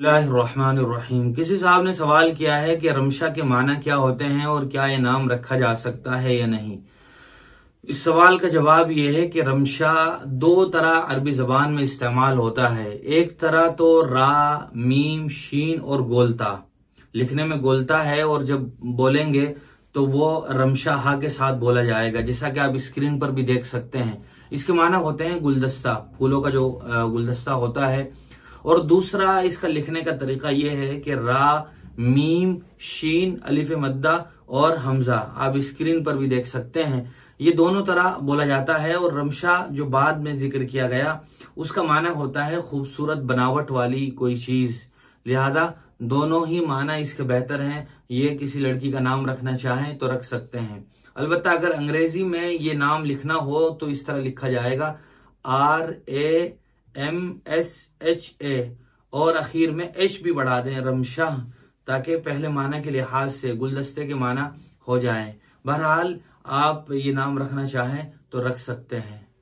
बिस्मिल्लाहिर्रहमानिर्रहीम। किसी साहब ने सवाल किया है कि रमशा के माना क्या होते हैं और क्या ये नाम रखा जा सकता है या नहीं। इस सवाल का जवाब ये है कि रमशा दो तरह अरबी जबान में इस्तेमाल होता है। एक तरह तो रा, मीम, शीन और गोलता, लिखने में गोलता है और जब बोलेंगे तो वो रमशा हा के साथ बोला जाएगा, जैसा कि आप स्क्रीन पर भी देख सकते हैं। इसके माना होते हैं गुलदस्ता, फूलों का जो गुलदस्ता होता है। और दूसरा इसका लिखने का तरीका यह है कि रा, मीम, शीन, अलिफ मद्दा और हमजा, आप स्क्रीन पर भी देख सकते हैं। ये दोनों तरह बोला जाता है। और रमशा जो बाद में जिक्र किया गया उसका माना होता है खूबसूरत बनावट वाली कोई चीज। लिहाजा दोनों ही माना इसके बेहतर हैं। ये किसी लड़की का नाम रखना चाहें तो रख सकते हैं। अलबत्ता अगर अंग्रेजी में ये नाम लिखना हो तो इस तरह लिखा जाएगा RAMSHA और आखिर में एच भी बढ़ा दें, रमशाह, ताकि पहले माना के लिहाज से गुलदस्ते के माना हो जाएं। बहरहाल आप ये नाम रखना चाहें तो रख सकते हैं।